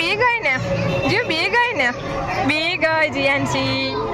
બી ગઈ ને જો બી ગઈ ને બી ગઈ જીયાનસી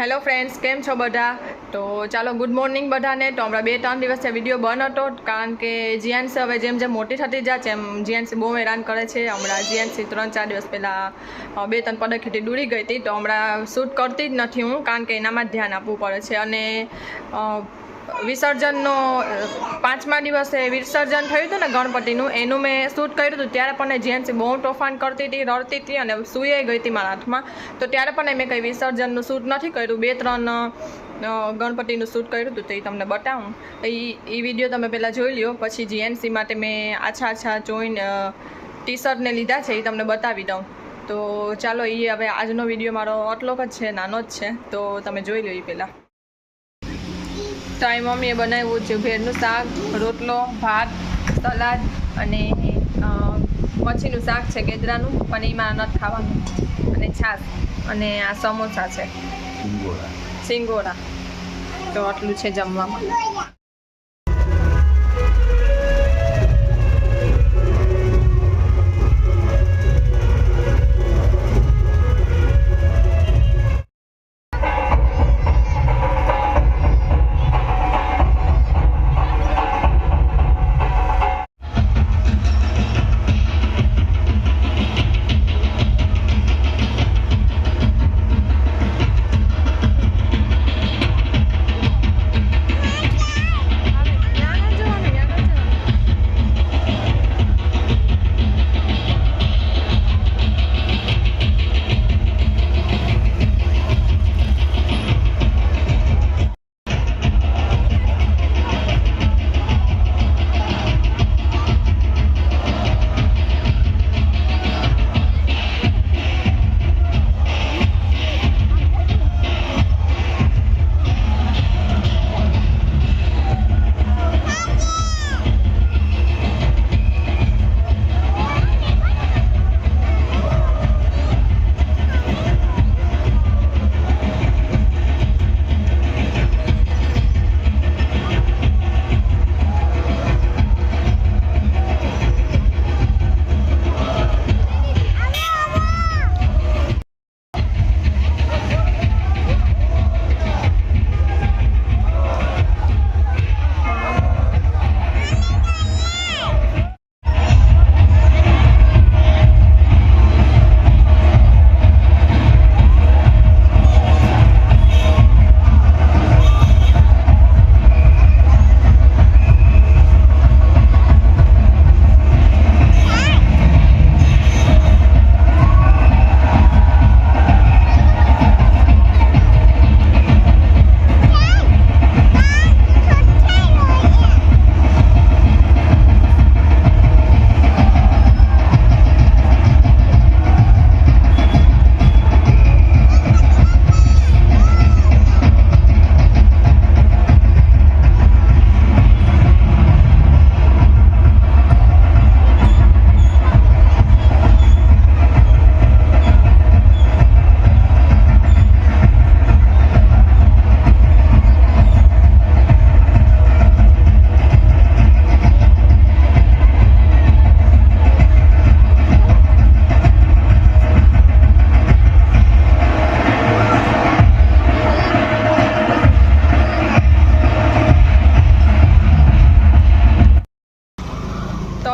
હેલો ફ્રેન્ડ્સ કેમ છો બધા તો ચાલો ગુડ મોર્નિંગ બધાને તો હમણાં 2-3 દિવસથી વિડીયો બંધ હતો કારણ કે જીયાનસી હવે જેમ જેમ મોટી થતી જાય છે એમ જીયાનસી બહુ હેરાન કરે છે હમણાં જીયાનસી 3-4 દિવસ પહેલાં 2-3 પદખેથી દૂરી ગઈ હતી તો હમણાં શૂટ કરતી જ નથી હું કારણ કે એનામાં જ ધ્યાન આપવું પડે છે અને વિસર્જનનો 5મા દિવસે વિસર્જન થયું હતું ને ગણપતિનું એનું મેં શૂટ કર્યું હતું ત્યારે પણ જીયાનસી બહુ તોફાન કરતી હતી રડતી હતી અને સૂઈ ગઈ હતી મારા હાથમાં તો ત્યારે પણ મેં કંઈ વિસર્જનનું શૂટ નથી કર્યું 2-3 ગણપતિનું શૂટ કર્યું હતું તો એ તમને બતાવું એ વિડીયો તમે પહેલાં જોઈ લ્યો પછી જીયાનસી માટે મેં આછા જોઈને ટી શર્ટને લીધા છે એ તમને બતાવી દઉં તો ચાલો એ હવે આજનો વિડીયો મારો આટલો જ છે નાનો જ છે તો તમે જોઈ લો એ પહેલાં તો આ મમ્મીએ બનાવ્યું છે ભેળનું શાક રોટલો ભાત સલાડ અને મચ્છીનું શાક છે ગેદરાનું પણ એમાં નથી ખાવાનું અને છાશ અને આ સમોસા છે સિંગોડા તો આટલું છે જમવામાં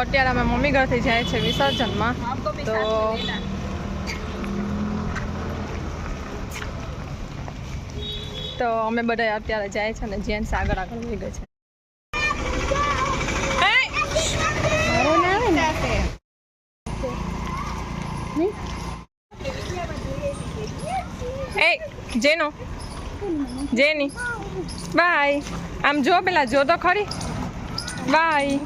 અત્યારે અમે મમ્મી ઘરથી જાય છે વિસર્જનમાં તો અમે બધા અત્યારે જાય છે ને જેન્ટ્સ આગળ લઈ ગઈ છે. એ જેનો જેની બાય આમ જો પેલા જો તો ખરી બાય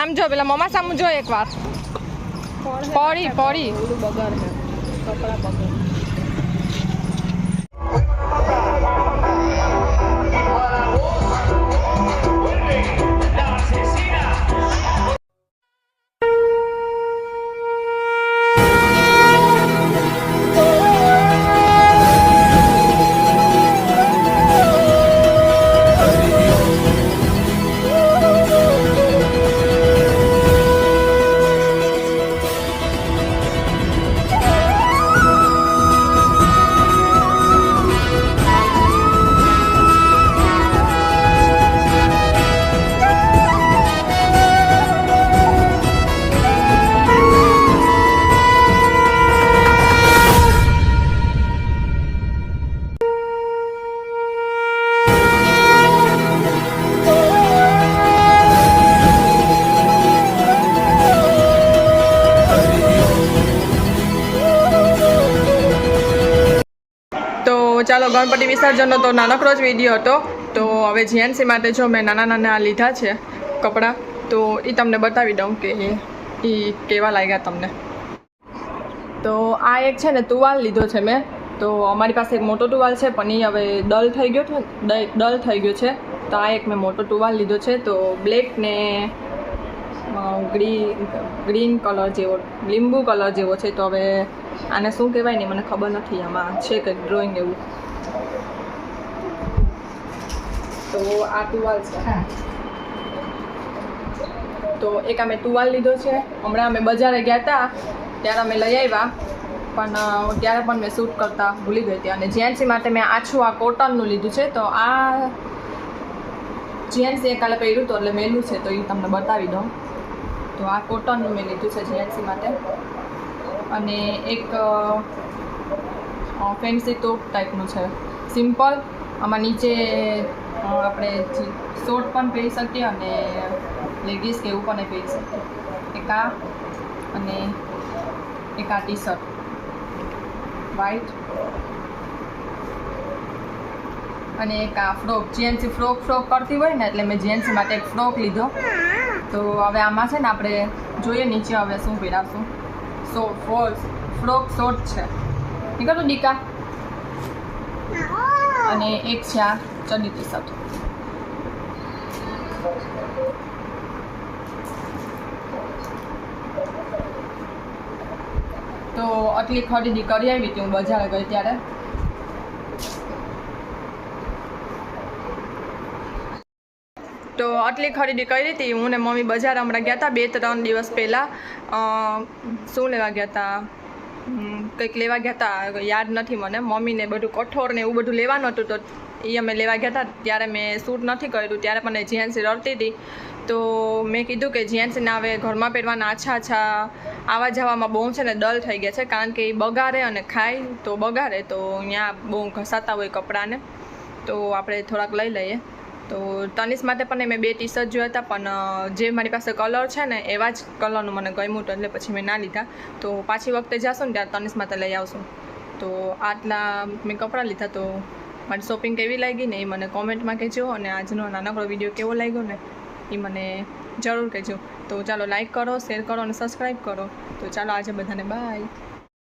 આમ જો પેલા મમ્મા સામું જો એકવાર પડી બગર કપડા બગર. ચાલો ગણપતિ વિસર્જનનો તો નાનકડો જ વિડીયો હતો. તો હવે જીએનસી માટે જો મેં નાના લીધા છે કપડાં, તો એ તમને બતાવી દઉં કે એ કેવા લાગ્યા તમને. તો આ એક છે ને ટુવાલ લીધો છે મેં. તો અમારી પાસે એક મોટો ટુવાલ છે પણ એ હવે ડલ થઈ ગયો છે. તો આ એક મેં મોટો ટુવાલ લીધો છે. તો બ્લેક ને ગ્રીન કલર જેવો, લીંબુ કલર જેવો છે. તો હવે આને શું કહેવાય ને મને ખબર નથી, આમાં છે કંઈક ડ્રોઈંગ એવું. તો આ ટુવાલ છે. તો એક અમે ટુવાલ લીધો છે. હમણાં અમે બજારે ગયા હતા ત્યારે અમે લઈ આવ્યા, પણ ત્યારે પણ મેં શૂટ કરતા ભૂલી ગઈ હતી. અને જીએનસી માટે મેં આછું આ કોટનનું લીધું છે. તો આ જીએનસી કાલે પહેર્યું હતું એટલે મેલું છે, તો એ તમને બતાવી દઉં. તો આ કોટનનું મેં લીધું છે જીએનસી માટે. અને એક ફેન્સી ટોપ ટાઈપનું છે, સિમ્પલ. આમાં નીચે આપણે શોર્ટ પણ પહેરી શકીએ અને લેગીસ કે એવું પણ પહેરી શકીએ. એક આ અને એક આ ટી શર્ટ વ્હાઈટ, અને એક આ ફ્રોક. જીએનસી ફ્રોક કરતી હોય ને એટલે મેં જીએનસી માટે એક ફ્રોક લીધો. તો હવે આમાં છે ને આપણે જોઈએ નીચે હવે શું પહેરાવશું. ફ્રોક શોર્ટ છે, ઠીક છે દીકા. અને એક છે આ ચડી ટી શર્ટ. તો આટલી ખરીદી કરી આવી હતી હું બજારે ગઈ ત્યારે. તો આટલી ખરીદી કરી હતી હું ને મમ્મી બજાર હમણાં ગયા હતા 2-3 દિવસ પહેલાં. શું લેવા ગયા હતા, કંઈક લેવા ગયા હતા, યાદ નથી મને. મમ્મીને બધું કઠોર ને એવું બધું લેવાનું હતું, તો એ અમે લેવા ગયા હતા. ત્યારે મેં શૂટ નથી કર્યું, ત્યારે મને જીએનસી રડતી હતી. તો મેં કીધું કે જીએનસીને હવે ઘરમાં પહેરવાના આછા આવા જવામાં બહુ છે ને ડલ થઈ ગયા છે, કારણ કે એ બગાડે અને ખાય તો બગાડે, તો અહીંયા બહુ ઘસાતા હોય કપડાને. તો આપણે થોડાક લઈ લઈએ. તો તનિષ માટે પણ મેં 2 ટી શર્ટ જોયા હતા, પણ જે મારી પાસે કલર છે ને એવા જ કલરનું મને ગમ્યું હતું, એટલે પછી મેં ના લીધા. તો પાછી વખતે જશું ને ત્યારે તનિષ માટે લઈ આવશું. તો આટલા મેં કપડાં લીધા. તો મારી શોપિંગ કેવી લાગી ને એ મને કોમેન્ટમાં કહેજો, અને આજનો નાનકડો વિડીયો કેવો લાગ્યો ને એ મને જરૂર કહેજો. તો ચાલો લાઈક કરો, શેર કરો અને સબસ્ક્રાઈબ કરો. તો ચાલો આજે બધાને બાય.